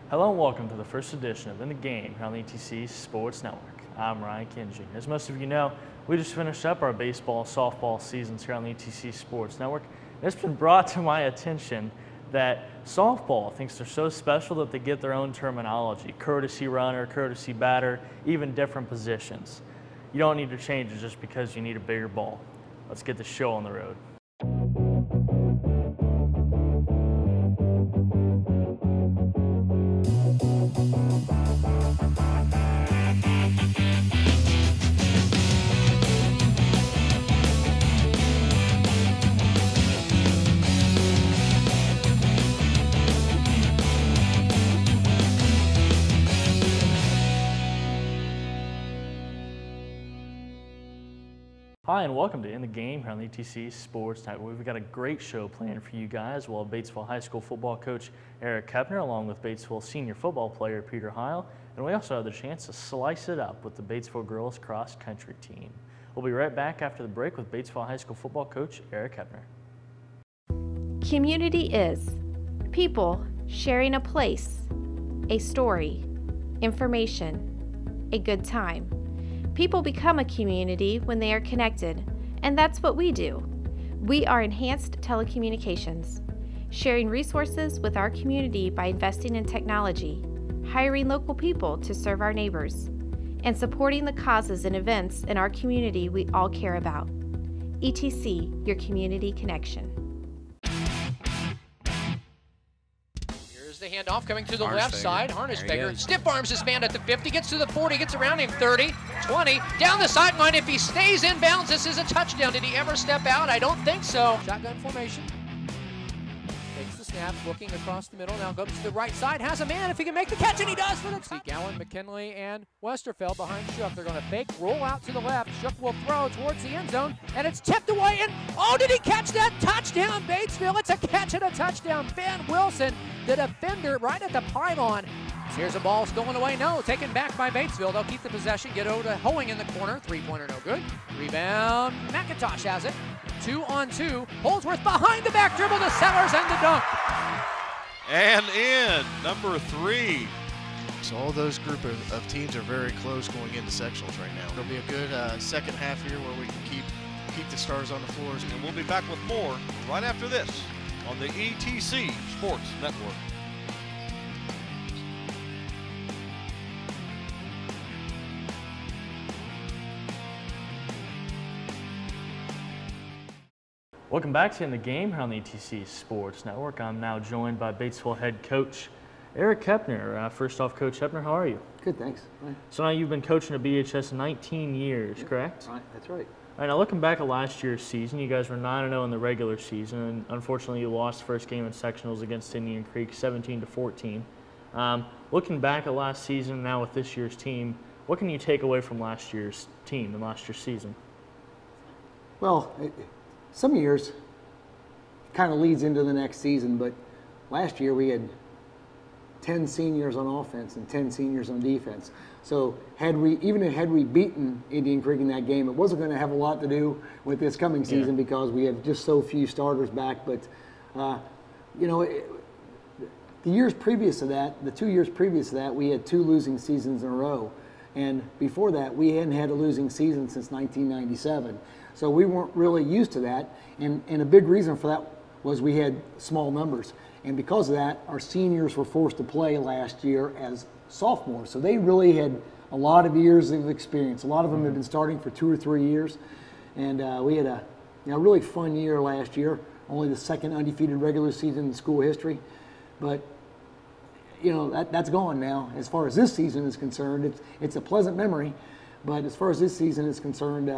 Hello and welcome to the first edition of In the Game here on the ETC Sports Network. I'm Ryan Kinji. As most of you know, we just finished up our baseball, softball seasons here on the ETC Sports Network. And it's been brought to my attention that softball thinks they're so special that they get their own terminology: courtesy runner, courtesy batter, even different positions. You don't need to change it just because you need a bigger ball. Let's get the show on the road. Hi and welcome to In the Game here on the ETC Sports Network. We've got a great show planned for you guys. We'll have Batesville High School football coach Eric Kepner along with Batesville senior football player Peter Heil, and we also have the chance to slice it up with the Batesville girls cross country team. We'll be right back after the break with Batesville High School football coach Eric Kepner. Community is people sharing a place, a story, information, a good time. People become a community when they are connected, and that's what we do. We are Enhanced Telecommunications, sharing resources with our community by investing in technology, hiring local people to serve our neighbors, and supporting the causes and events in our community we all care about. ETC, your community connection. The handoff coming to the left side. Harnisberger stiff arms this man at the 50, gets to the 40, gets around him 30, 20, down the sideline. If he stays in bounds, this is a touchdown. Did he ever step out? I don't think so. Shotgun formation. Takes the snap, looking across the middle, now goes to the right side, has a man if he can make the catch, and he does for the touchdown. Gowan, McKinley, and Westerfeld behind Shook. They're going to fake, roll out to the left. Shook will throw towards the end zone, and it's tipped away, and oh, did he catch that? Touchdown, Batesville. It's a catch and a touchdown. Ben Wilson, the defender, right at the pylon. Here's a ball stolen away. No, taken back by Batesville. They'll keep the possession, get over to Hoeing in the corner. Three-pointer, no good. Rebound, McIntosh has it. 2-on-2. Holdsworth behind the back dribble to Sellers and the dunk. And in, number 3. So all those group of teams are very close going into sectionals right now. It'll be a good second half here where we can keep the stars on the floors. And we'll be back with more right after this on the ETC Sports Network. Welcome back to In the Game here on the ETC Sports Network. I'm now joined by Batesville head coach Eric Kepner. First off, Coach Kepner, how are you? Good, thanks. Right. So now you've been coaching at BHS 19 years, correct? Right, that's right. All right, now looking back at last year's season, you guys were 9-0 in the regular season, and unfortunately you lost the first game in sectionals against Indian Creek 17-14. Looking back at last season, now with this year's team, what can you take away from last year's team and last year's season? Well, some years it kind of leads into the next season, but last year we had 10 seniors on offense and 10 seniors on defense. So had we beaten Indian Creek in that game, it wasn't going to have a lot to do with this coming season because we have just so few starters back. But you know, the years previous to that, the 2 years previous to that, we had 2 losing seasons in a row, and before that, we hadn't had a losing season since 1997. So we weren't really used to that, and a big reason for that was we had small numbers. And because of that, our seniors were forced to play last year as sophomores. So they really had a lot of years of experience. A lot of them had been starting for 2 or 3 years. And we had a really fun year last year, only the second undefeated regular season in school history. But you know, that's gone now. As far as this season is concerned, it's a pleasant memory. But as far as this season is concerned,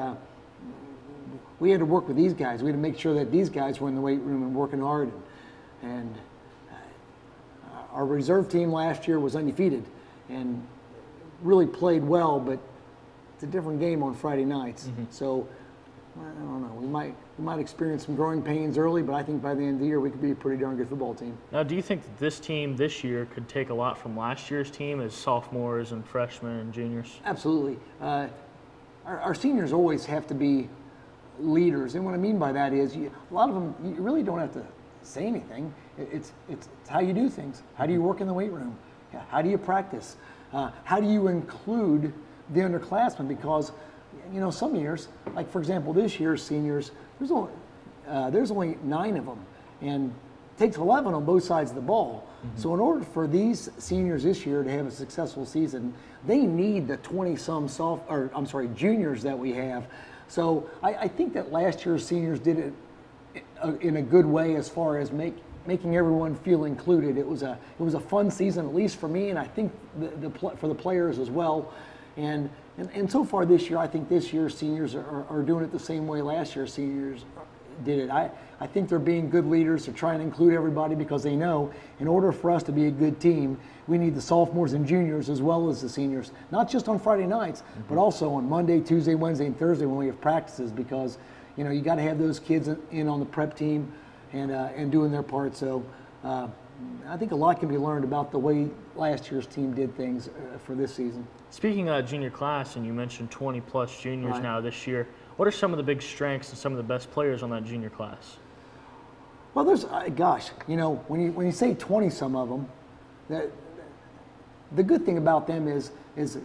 we had to work with these guys. We had to make sure that these guys were in the weight room and working hard. And our reserve team last year was undefeated and really played well, but it's a different game on Friday nights. So I don't know. We might experience some growing pains early, but I think by the end of the year we could be a pretty darn good football team. Now, do you think that this team this year could take a lot from last year's team as sophomores and freshmen and juniors? Absolutely. Our seniors always have to be leaders, and what I mean by that is a lot of them, you really don't have to say anything. It's how you do things. How do you work in the weight room? How do you practice? How do you include the underclassmen? Because, you know, some years, like for example, this year's seniors, there's only 9 of them, and it takes 11 on both sides of the ball. So in order for these seniors this year to have a successful season, they need the 20-some juniors that we have. So I think that last year's seniors did it in a good way as far as making everyone feel included. It was a fun season, at least for me, and I think for the players as well. And so far this year, I think this year's seniors are doing it the same way last year's seniors did it. I think they're being good leaders. They're trying to include everybody because they know in order for us to be a good team, we need the sophomores and juniors as well as the seniors, not just on Friday nights, but also on Monday, Tuesday, Wednesday, and Thursday when we have practices, because, you know, you got to have those kids in on the prep team and doing their part. So I think a lot can be learned about the way last year's team did things for this season. Speaking of junior class, and you mentioned 20-plus juniors Right. now this year, what are some of the big strengths and some of the best players on that junior class? Well, there's, gosh, you know, when you say 20-some of them, the good thing about them is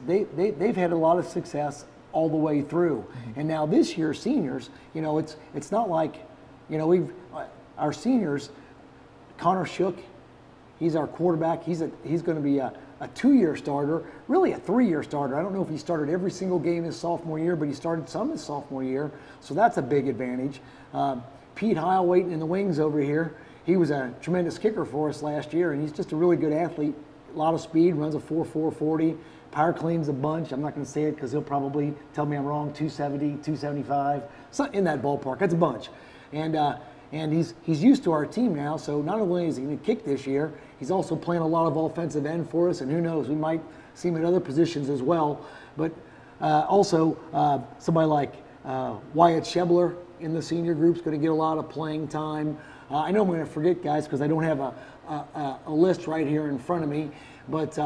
they've had a lot of success all the way through. And now this year's seniors, you know, it's not like, you know, our seniors, Connor Shook, he's our quarterback. He's going to be a 2-year starter, really a 3-year starter. I don't know if he started every single game his sophomore year, but he started some his sophomore year, so that's a big advantage. Pete Heil waiting in the wings over here. He was a tremendous kicker for us last year, and he's just a really good athlete. A lot of speed, runs a 4.4 40. Power cleans a bunch. I'm not going to say it because he'll probably tell me I'm wrong. 270, 275, something in that ballpark. That's a bunch. And he's used to our team now, so not only is he going to kick this year, he's also playing a lot of offensive end for us, and who knows, we might see him at other positions as well. But also somebody like Wyatt Shebler in the senior group is going to get a lot of playing time. I know I'm going to forget guys because I don't have a list right here in front of me, but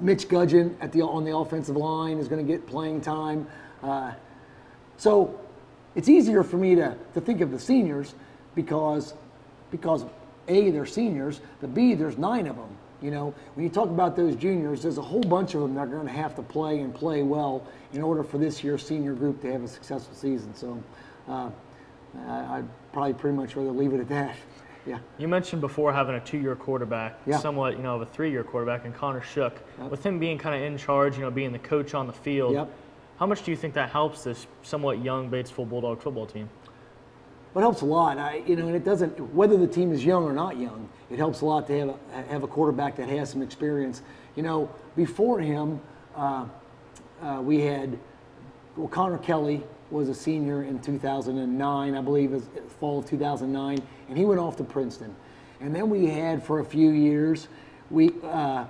Mitch Gudgeon on the offensive line is going to get playing time. So it's easier for me to think of the seniors because A, they're seniors, but B, there's 9 of them. You know, when you talk about those juniors, there's a whole bunch of them that are going to have to play and play well in order for this year's senior group to have a successful season. So I'd probably pretty much rather leave it at that. Yeah. You mentioned before having a 2-year quarterback, Yeah. somewhat, you know, of a 3-year quarterback, and Connor Shook. Yep. With him being kind of in charge, you know, being the coach on the field, Yep. how much do you think that helps this somewhat young Batesville Bulldog football team? Well, it helps a lot. You know, and it doesn't, whether the team is young or not young, it helps a lot to have a quarterback that has some experience. You know, before him, we had, Connor Kelly was a senior in 2009, I believe, it was fall of 2009, and he went off to Princeton. And then we had, for a few years, we had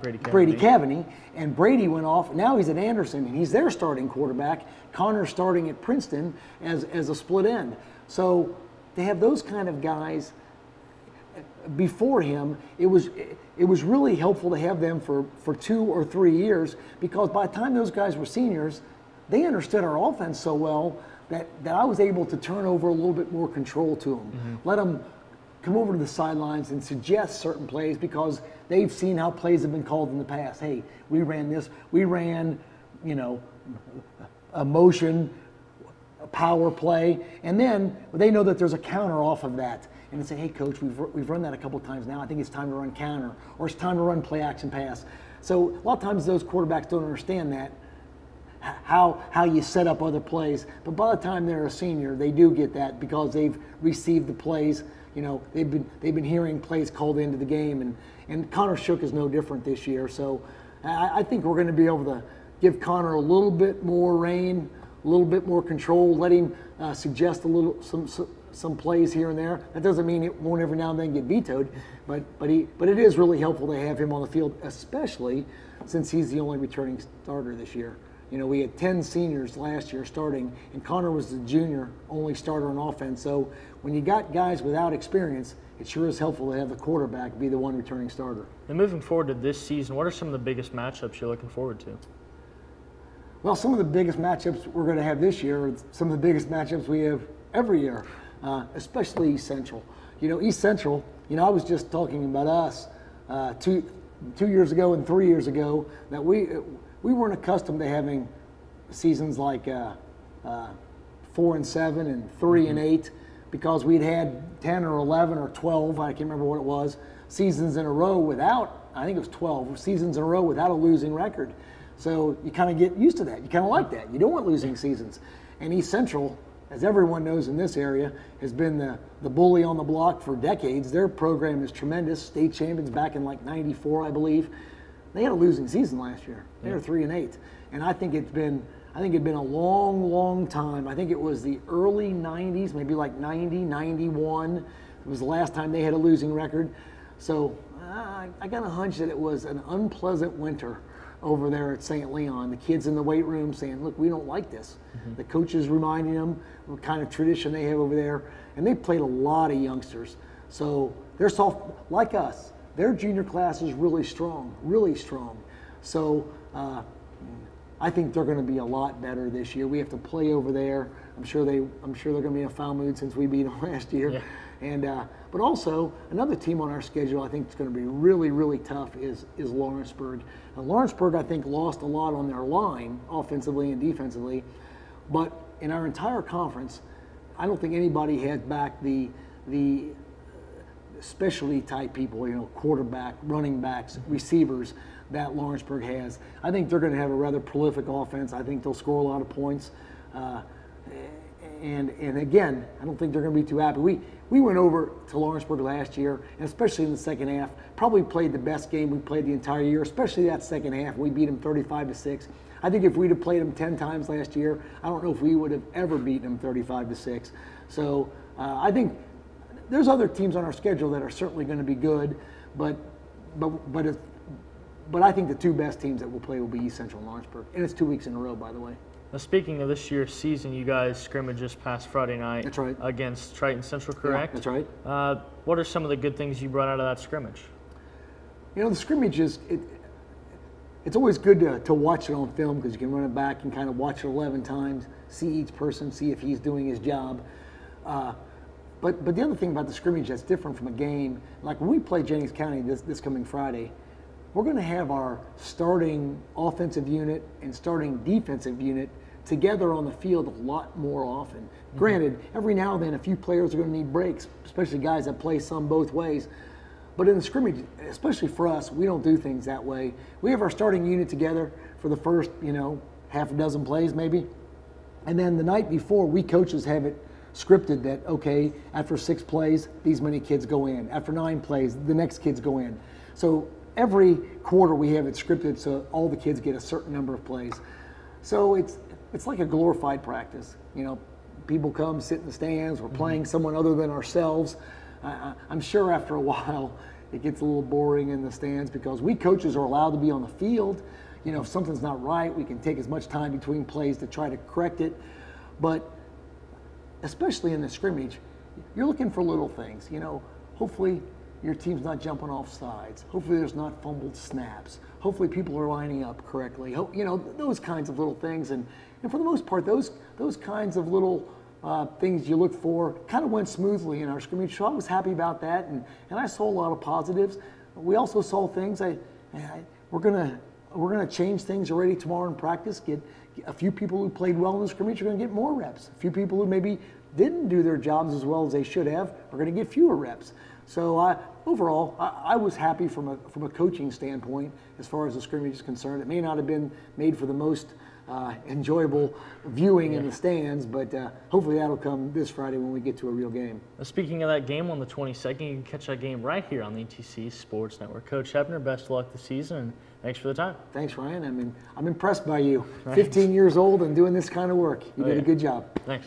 Brady Cavany, and Brady went off. Now he's at Anderson, and he's their starting quarterback. Connor's starting at Princeton as a split end. So to have those kind of guys before him, it was really helpful to have them for 2 or 3 years, because by the time those guys were seniors, they understood our offense so well that I was able to turn over a little bit more control to them. Let them come over to the sidelines and suggest certain plays because they've seen how plays have been called in the past. Hey, we ran this. We ran, you know, a motion, a power play, and then they know that there's a counter off of that. And they say, hey, coach, we've run that a couple times now. I think it's time to run counter, or it's time to run play action pass. So a lot of times those quarterbacks don't understand that, how you set up other plays. But by the time they're a senior, they do get that because they've received the plays. You know, they've been hearing plays called into the game, and Connor Shook is no different this year. So I think we're going to be able to give Connor a little bit more reign, a little bit more control, let him suggest some plays here and there. That doesn't mean it won't every now and then get vetoed, but it is really helpful to have him on the field, especially since he's the only returning starter this year. You know, we had 10 seniors last year starting, and Connor was the junior only starter on offense. So when you got guys without experience, it sure is helpful to have the quarterback be the one returning starter. And moving forward to this season, what are some of the biggest matchups you're looking forward to? Well, some of the biggest matchups we're going to have this year are some of the biggest matchups we have every year. especially East Central. You know, East Central, you know, I was just talking about us 2 years ago and 3 years ago that we weren't accustomed to having seasons like 4 and 7 and 3 and 8 because we'd had 10 or 11 or 12, I can't remember what it was, seasons in a row without, I think it was 12 seasons in a row without a losing record. So you kind of get used to that. You kind of like that. You don't want losing seasons. And East Central, as everyone knows in this area, has been the bully on the block for decades. Their program is tremendous. State champions back in like '94, I believe. They had a losing season last year. They were 3 and 8. And I think it'd been a long, long time. I think it was the early 90s, maybe like 90, 91. It was the last time they had a losing record. So I got a hunch that it was an unpleasant winter over there at St. Leon. The kids in the weight room saying, look, we don't like this. The coaches reminding them what kind of tradition they have over there. And they played a lot of youngsters. So they're soft, like us. Their junior class is really strong, really strong. So I think they're going to be a lot better this year. We have to play over there. I'm sure they're going to be in a foul mood since we beat them last year. Yeah. And but also another team on our schedule I think is going to be really, really tough is Lawrenceburg. Now, Lawrenceburg I think lost a lot on their line offensively and defensively, but in our entire conference, I don't think anybody has back the specialty type people, you know, quarterback, running backs, receivers that Lawrenceburg has. I think they're going to have a rather prolific offense. I think they'll score a lot of points. And again, I don't think they're going to be too happy. We went over to Lawrenceburg last year, and especially in the second half, probably played the best game we played the entire year, especially that second half. We beat them 35-6. I think if we'd have played them 10 times last year, I don't know if we would have ever beaten them 35-6. So I think there's other teams on our schedule that are certainly going to be good, but I think the two best teams that will play will be East Central and Lawrenceburg, and it's 2 weeks in a row, by the way. Now, speaking of this year's season, you guys scrimmaged this past Friday night. That's right. Against Triton Central, correct? Yeah, that's right. What are some of the good things you brought out of that scrimmage? You know, the scrimmage is it's always good to watch it on film because you can run it back and kind of watch it 11 times, see each person, see if he's doing his job. But the other thing about the scrimmage that's different from a game, like when we play Jennings County this coming Friday, we're going to have our starting offensive unit and starting defensive unit together on the field a lot more often. Granted, every now and then a few players are going to need breaks, especially guys that play some both ways. But in the scrimmage, especially for us, we don't do things that way. We have our starting unit together for the first, half a dozen plays maybe. And then the night before, we coaches have it scripted that, okay, after 6 plays, these many kids go in. After 9 plays, the next kids go in. So every quarter we have it scripted so all the kids get a certain number of plays. So it's like a glorified practice. People come, sit in the stands, we're playing someone other than ourselves. I'm sure after a while it gets a little boring in the stands because we coaches are allowed to be on the field. If something's not right, we can take as much time between plays to try to correct it. But especially in the scrimmage, you're looking for little things. Hopefully your team's not jumping off sides. Hopefully there's not fumbled snaps. Hopefully people are lining up correctly. Those kinds of little things. And for the most part, those kinds of little things you look for kind of went smoothly in our scrimmage. So I was happy about that, and I saw a lot of positives. We also saw things. We're gonna change things already tomorrow in practice. Get a few people who played well in the scrimmage are going to get more reps. A few people who maybe didn't do their jobs as well as they should have are going to get fewer reps. So overall, I was happy from a coaching standpoint as far as the scrimmage is concerned. It may not have been made for the most enjoyable viewing in the stands, but hopefully that'll come this Friday when we get to a real game. Speaking of that game on the 22nd, you can catch that game right here on the ETC Sports Network. Coach Hebner, best of luck this season, and thanks for the time. Thanks, Ryan. I'm impressed by you. Right. 15 years old and doing this kind of work. You did a good job. Thanks.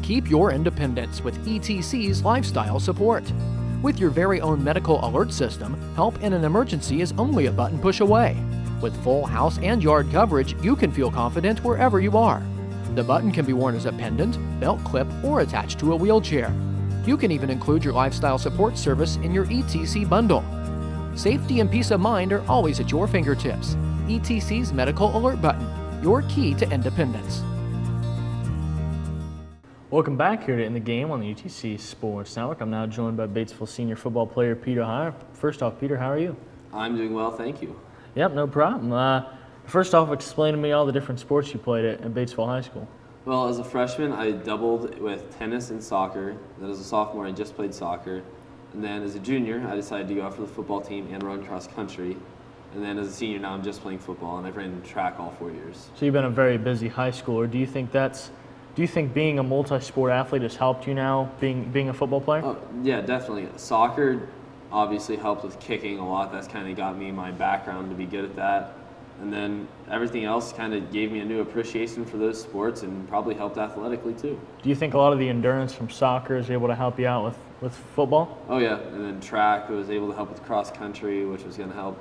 Keep your independence with ETC's lifestyle support. With your very own medical alert system, help in an emergency is only a button push away. With full house and yard coverage, you can feel confident wherever you are. The button can be worn as a pendant, belt clip, or attached to a wheelchair. You can even include your lifestyle support service in your ETC bundle. Safety and peace of mind are always at your fingertips. ETC's Medical Alert button, your key to independence. Welcome back here to In the Game on the UTC Sports Network. I'm now joined by Batesville senior football player Peter Heyer. First off, Peter, how are you? I'm doing well, thank you. Yep, no problem. First off, explain to me all the different sports you played at Batesville High School. Well, as a freshman, I doubled with tennis and soccer. Then as a sophomore, I just played soccer. And then as a junior, I decided to go after the football team and run cross country. And then as a senior, now I'm just playing football, and I've ran track all 4 years. So you've been a very busy high schooler. Do you think being a multi-sport athlete has helped you now, being a football player? Oh, yeah, definitely. Soccer obviously helped with kicking a lot. That's kind of got me my background to be good at that. And then everything else kind of gave me a new appreciation for those sports and probably helped athletically too. Do you think a lot of the endurance from soccer is able to help you out with football? Oh yeah, and then track was able to help with cross country, which was going to help.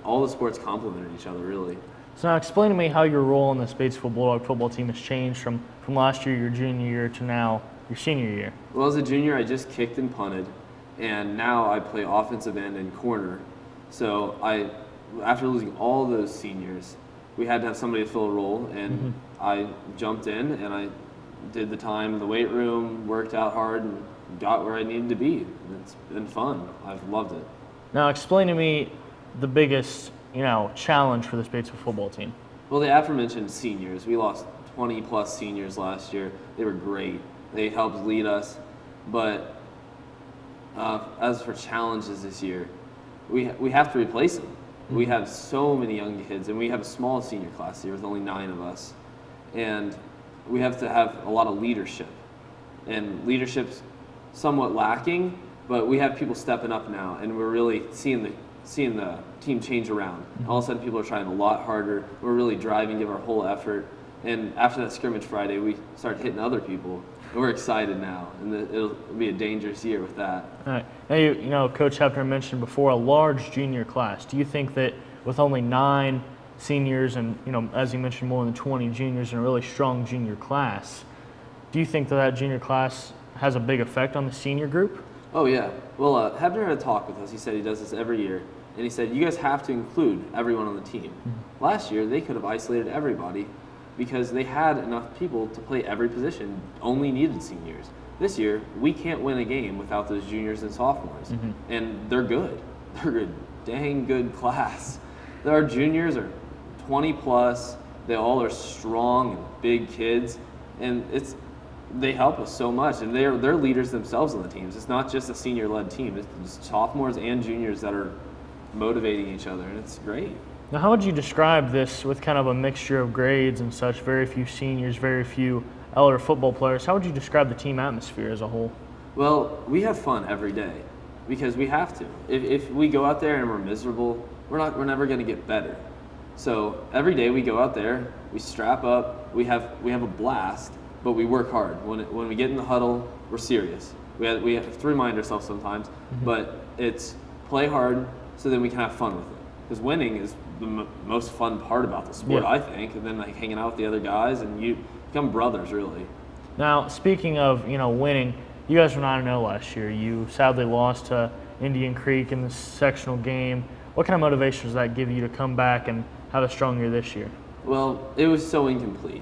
All the sports complemented each other really. So now explain to me how your role in this Batesville Bulldog football team has changed from last year, your junior year, to now your senior year. Well, as a junior, I just kicked and punted, and now I play offensive end and corner. So after losing all those seniors, we had to have somebody to fill a role, and I jumped in and I did the time in the weight room, worked out hard, and got where I needed to be. It's been fun. I've loved it. Now explain to me the biggest challenge for this Batesville football team. Well, the aforementioned seniors. We lost 20+ seniors last year. They were great. They helped lead us. But as for challenges this year, we have to replace them. We have so many young kids, and we have a small senior class here with only 9 of us. And we have to have a lot of leadership. And leadership's somewhat lacking, but we have people stepping up now, and we're really seeing the team change around. All of a sudden, people are trying a lot harder. We're really driving, give our whole effort. And after that scrimmage Friday, we started hitting other people. And we're excited now, and it'll be a dangerous year with that. All right. Now, Coach Hepner mentioned before a large junior class. Do you think that with only 9 seniors and, as you mentioned, more than 20 juniors and a really strong junior class, do you think that junior class has a big effect on the senior group? Oh, yeah. Well, Hebner had a talk with us. He said he does this every year. And he said, you guys have to include everyone on the team. Last year, they could have isolated everybody because they had enough people to play every position, only needed seniors. This year, we can't win a game without those juniors and sophomores. And they're good. They're a dang good class. Our juniors are 20+. They all are strong and big kids. And they help us so much, and they're leaders themselves on the teams. It's not just a senior-led team. It's sophomores and juniors that are motivating each other, and it's great. Now, how would you describe this with kind of a mixture of grades and such, very few seniors, very few elder football players? How would you describe the team atmosphere as a whole? Well, we have fun every day because we have to. If we go out there and we're miserable, we're never going to get better. So every day we go out there, we strap up, we have a blast, but we work hard. When we get in the huddle, we're serious. We have to remind ourselves sometimes, but it's play hard so then we can have fun with it. Because winning is the most fun part about the sport, I think, and then hanging out with the other guys, and you become brothers, really. Now, speaking of winning, you guys were 9-0 last year. You sadly lost to Indian Creek in the sectional game. What kind of motivation does that give you to come back and have a strong year this year? Well, it was so incomplete.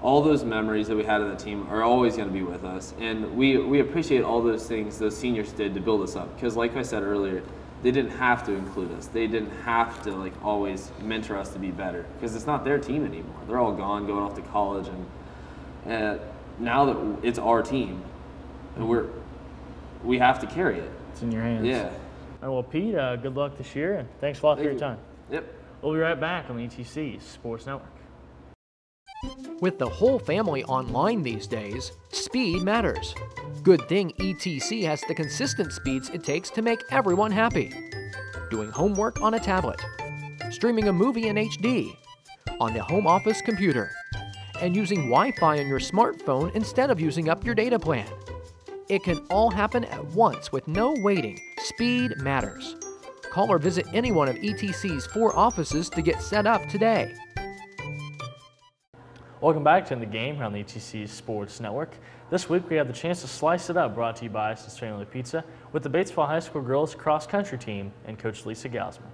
All those memories that we had of the team are always going to be with us, and we appreciate all those things those seniors did to build us up. Because, like I said earlier, they didn't have to include us. They didn't have to always mentor us to be better, because it's not their team anymore. They're all gone, going off to college, and now that it's our team, and we have to carry it. It's in your hands. Yeah. All right, well, Pete, good luck this year, and thanks a lot for your time. Yep. We'll be right back on the ETC Sports Network. With the whole family online these days, speed matters. Good thing ETC has the consistent speeds it takes to make everyone happy. Doing homework on a tablet, streaming a movie in HD, on the home office computer, and using Wi-Fi on your smartphone instead of using up your data plan. It can all happen at once with no waiting. Speed matters. Call or visit any one of ETC's 4 offices to get set up today. Welcome back to In the Game here on the ETC Sports Network. This week we have the chance to slice it up, brought to you by Ison's Family Pizza, with the Batesville High School girls cross country team and Coach Lisa Gausman.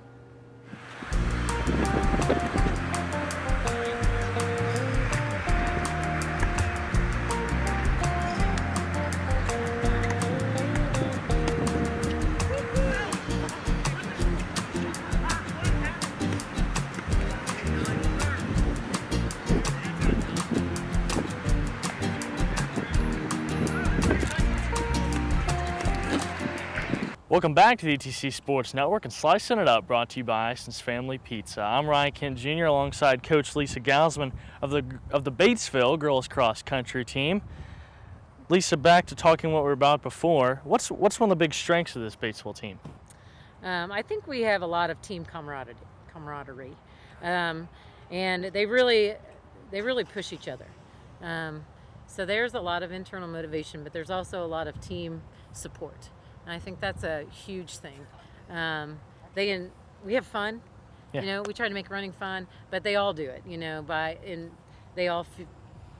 Welcome back to the ETC Sports Network and Slicing It Up, brought to you by Ison's Family Pizza. I'm Ryan Kent Jr. alongside Coach Lisa Gausman of the Batesville girls cross country team. Lisa, back to talking what we were about before. What's one of the big strengths of this Batesville team? I think we have a lot of team camaraderie, and they really push each other. So there's a lot of internal motivation, but there's also a lot of team support. And I think that's a huge thing. We have fun, yeah. You know. We try to make running fun, but they all do it, you know. They all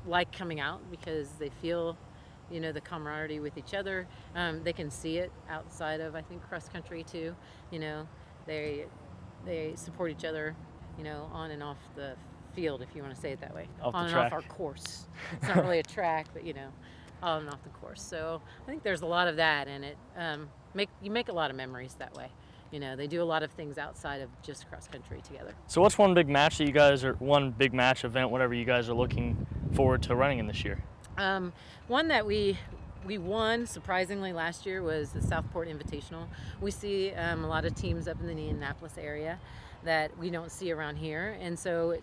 like coming out because they feel, you know, the camaraderie with each other. They can see it outside of, I think, cross country too. You know, they support each other, you know, on and off the field, if you want to say it that way. On and off our course. It's not really a track, but you know. On and off the course. So I think there's a lot of that, and you make a lot of memories that way. You know, they do a lot of things outside of just cross country together. So what's one big match that you guys one big match event, whatever you guys are looking forward to running in this year? One that we won surprisingly last year was the Southport Invitational. We see a lot of teams up in the Indianapolis area that we don't see around here, and so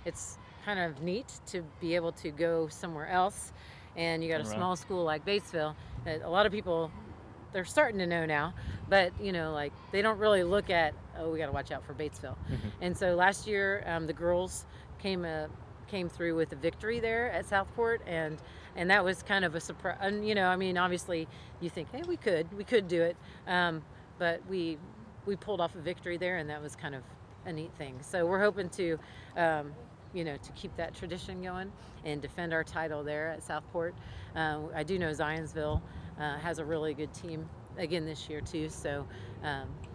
it's kind of neat to be able to go somewhere else. And you got a small school like Batesville that a lot of people, they're starting to know now, but you know, like they don't really look at, oh, we got to watch out for Batesville. And so last year the girls came through with a victory there at Southport, and that was kind of a surprise. And you know, I mean, obviously you think, hey, we could do it, but we pulled off a victory there, and that was kind of a neat thing. So we're hoping to you know, to keep that tradition going and defend our title there at Southport. I do know Zionsville has a really good team again this year too, so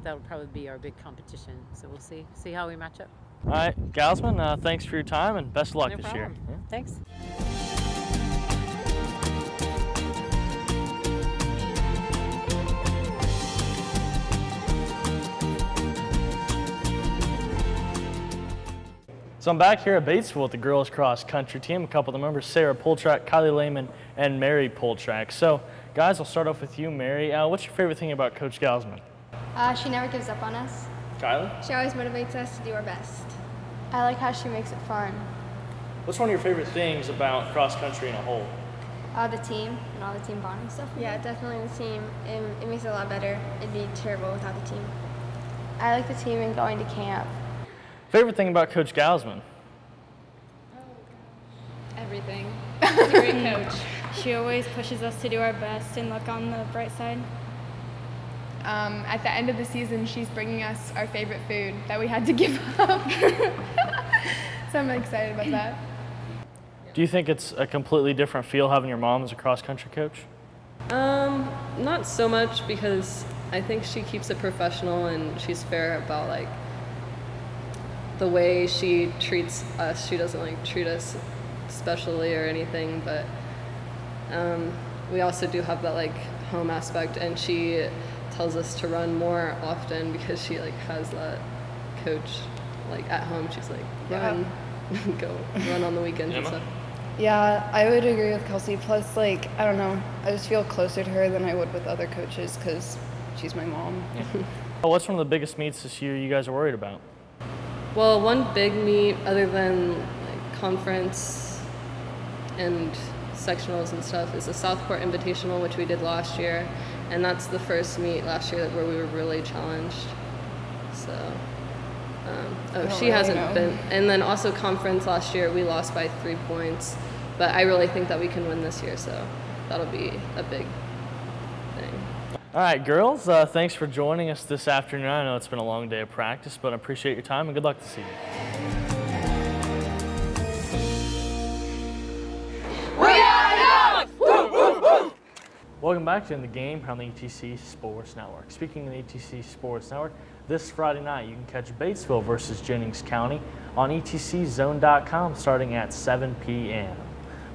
that'll probably be our big competition. So we'll see how we match up. All right, Gausman, thanks for your time and best of luck this year. Yeah. Thanks. So I'm back here at Batesville with the girls cross country team. A couple of the members, Sarah Poltrak, Kylie Lehman, and Mary Poltrak. So guys, I'll start off with you, Mary. What's your favorite thing about Coach Gausman? She never gives up on us. Kylie? She always motivates us to do our best. I like how she makes it fun. What's one of your favorite things about cross country in a whole? The team and all the team bonding stuff. Yeah, definitely the team. It makes it a lot better. It'd be terrible without the team. I like the team and going to camp. Favorite thing about Coach Gausman? Everything. She's a great coach. She always pushes us to do our best and look on the bright side. At the end of the season, she's bringing us our favorite food that we had to give up. So I'm excited about that. Do you think it's a completely different feel having your mom as a cross-country coach? Not so much, because I think she keeps it professional and she's fair about like the way she treats us. She doesn't like treat us specially or anything, but we also do have that like home aspect, and she tells us to run more often because she like has that coach like at home. She's like, run, go run on the weekends and stuff. Yeah, I would agree with Kelsey. Plus, like, I don't know, I just feel closer to her than I would with other coaches because she's my mom. Yeah. What's one of the biggest meets this year you guys are worried about? Well, one big meet other than like conference and sectionals and stuff is the Southport Invitational, which we did last year, and that's the first meet last year where we were really challenged. So She hasn't been. And then also conference last year, we lost by 3 points. But I really think that we can win this year, so that'll be a big thing. All right, girls, thanks for joining us this afternoon. I know it's been a long day of practice, but I appreciate your time and good luck this evening. Welcome back to In the Game on the ETC Sports Network. Speaking of the ETC Sports Network, this Friday night you can catch Batesville versus Jennings County on etczone.com starting at 7 p.m.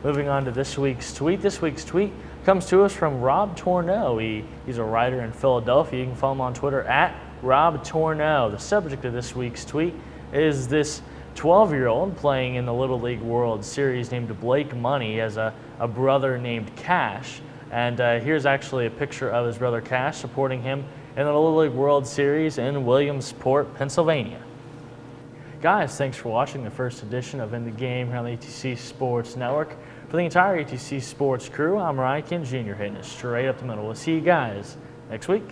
Moving on to this week's tweet. This week's tweet comes to us from Rob Tourneau. He's a writer in Philadelphia. You can follow him on Twitter at Rob Tourneau. The subject of this week's tweet is this 12-year-old playing in the Little League World Series named Blake Money. He has a brother named Cash. And here's actually a picture of his brother Cash supporting him in the Little League World Series in Williamsport, Pennsylvania. Guys, thanks for watching the first edition of In the Game here on the ETC Sports Network. For the entire ETC Sports crew, I'm Ryan Ken Jr. hitting it straight up the middle. We'll see you guys next week.